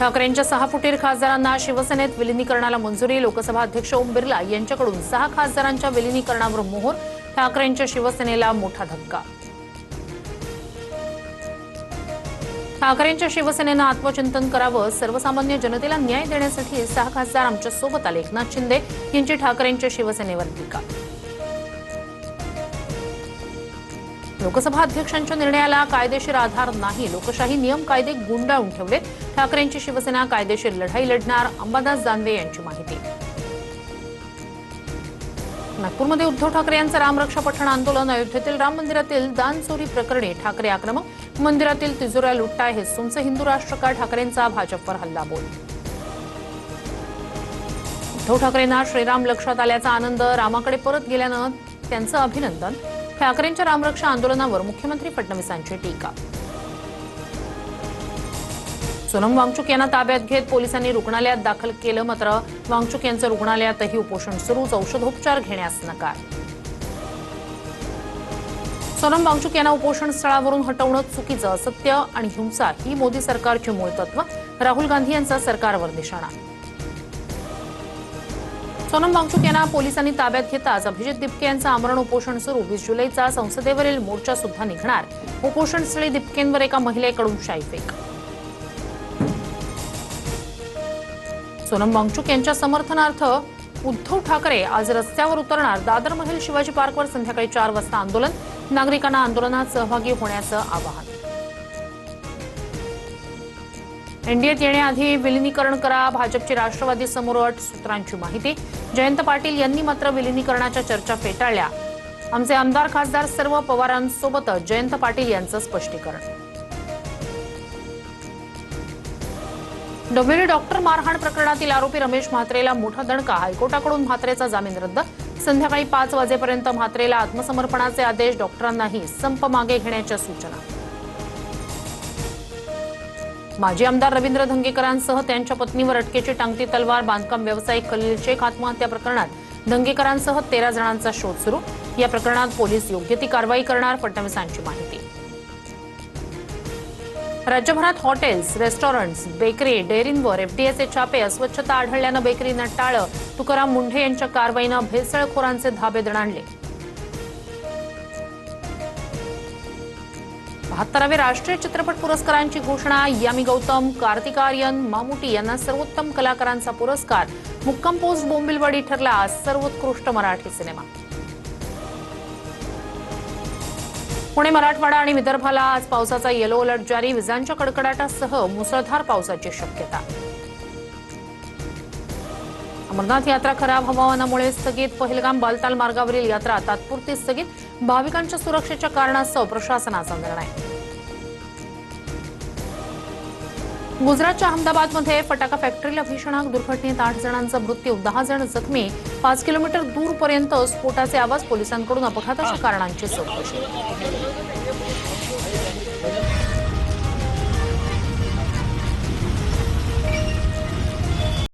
ठाकरेंच्या 6 फुटीर खासदारांना शिवसेनेत विलीनीकरणाला मंजुरी। लोकसभा अध्यक्ष ओम बिर्ला यांच्याकडून 6 खासदारांच्या विलीनीकरणावर मोहर। ठाकरेंच्या शिवसेनेला मोठा धक्का। ठाकरेंच्या शिवसेनेनं आत्मचिंतन करावं। सर्वसामान्य जनतेला न्याय देण्यासाठी 6 खासदार आमच्या सोबत आले। एकनाथ शिंदे यांची ठाकरेंच्या शिवसेनेवर टीका। लोकसभा अध्यक्षांच्या निर्णयाला कायदेशीर आधार नाही। लोकशाही नियम कायदे गुंडाळून ठेवले। ठाकरेंची शिवसेना कायदेशीर लढाई लढणार। अंबादास दानवे यांची माहिती। नागपूरमध्ये उद्धव ठाकरे यांचं रामरक्षा पठण आंदोलन। अयोध्येतील राम मंदिरातील दानचोरी प्रकरणी ठाकरे आक्रमक। मंदिरातील तिजोऱ्या लुटताय हे तुमचं हिंदू राष्ट्र का? ठाकरेंचा भाजपवर हल्लाबोल। उद्धव ठाकरेंना श्रीराम लक्षात आल्याचा आनंद। रामाकडे परत गेल्यानं त्यांचं अभिनंदन। ठाकरेंच्या रामरक्षा आंदोलनावर मुख्यमंत्री फडणवीसांची टीका। सोनम वांगचुक यांना ताब्यात घेत पोलिसांनी रुग्णालयात दाखल केलं। मात्र वांगचुक यांचं रुग्णालयातही उपोषण सुरूच। औषधोपचार घेण्यास नकार। सोनम वांगचुक यांना उपोषण स्थळावरून हटवणं चुकीचं। असत्य आणि हिंसा ही मोदी सरकारची मूळ तत्व। राहुल गांधी यांचा सरकारवर निशाणा। सोनम वांगचुक यांना पोलिसांनी ताब्यात घेताच अभिजित दिपके यांचं आमरण उपोषण सुरू। 20 जुलैचा संसदेवरील मोर्चा सुद्धा निघणार। उपोषणस्थळी दिपकेंवर एका महिलेकडून शाईफेक। सोनम वांगचुक यांच्या समर्थनार्थ उद्धव ठाकरे आज रस्त्यावर उतरणार। दादरमधील शिवाजी पार्कवर संध्याकाळी 4 वाजता आंदोलन। नागरिकांना आंदोलनात सहभागी होण्याचं आवाहन। एनडीएत येण्याआधी विलीनीकरण करा। भाजपची राष्ट्रवादी समोर अट। सूत्रांची माहिती। जयंत पाटील यांनी मात्र विलीनीकरणाच्या चर्चा फेटाळल्या। आमचे आमदार खासदार सर्व पवारांसोबतच। जयंत पाटील यांचं स्पष्टीकरण। डोंबिवली डॉक्टर मारहाण प्रकरणातील आरोपी रमेश म्हात्रेला मोठा दणका। हायकोर्टाकडून म्हात्रेचा जामीन रद्द। संध्याकाळी 5 वाजेपर्यंत म्हात्रेला आत्मसमर्पणाचे आदेश। डॉक्टरांनाही संप मागे घेण्याच्या सूचना। माजी आमदार रवींद्र धंगेकरांसह त्यांच्या पत्नीवर अटकेची टांगती तलवार। बांधकाम व्यावसायिक खलील शेख आत्महत्या प्रकरणात धंगेकरांसह 13 जणांचा शोध सुरू। या प्रकरणात पोलीस योग्य ती कारवाई करणार। फडणवीसांची माहिती। राज्यभरात हॉटेल्स, रेस्टॉरंट्स, बेकरी, डेअरींवर एफडीएचे छापे। अस्वच्छता आढळल्यानं बेकरीनं टाळं। तुकाराम मुंढे यांच्या कारवाईनं भेसळखोरांचे धाबे दणाणले। 72व्या राष्ट्रीय चित्रपट पुरस्कारांची घोषणा। यामी गौतम, कार्तिक आर्यन, मामुटी यांना सर्वोत्तम कलाकारांचा पुरस्कार। मुक्काम पोस्ट बोंबिलवाडी ठरला सर्वोत्कृष्ट मराठी सिनेमा। पुणे, मराठवाडा आणि विदर्भाला आज पावसाचा येलो अलर्ट जारी। विजांच्या कडकडाटासह मुसळधार पावसाची शक्यता। अमरनाथ यात्रा खराब हवामानामुळे स्थगित। पहलगाम बालताल मार्गावरील यात्रा तात्पुरती स्थगित। भाविकांच्या सुरक्षेच्या कारणास्तव प्रशासनाचा निर्णय। गुजरातच्या अहमदाबादमध्ये फटाका फॅक्टरीला भीषण आग। दुर्घटनेत 8 जणांचा मृत्यू, 10 जण जखमी। 5 किलोमीटर दूरपर्यंत स्फोटाचे आवाज। पोलिसांकडून अपघाताच्या कारणांची चौकशी।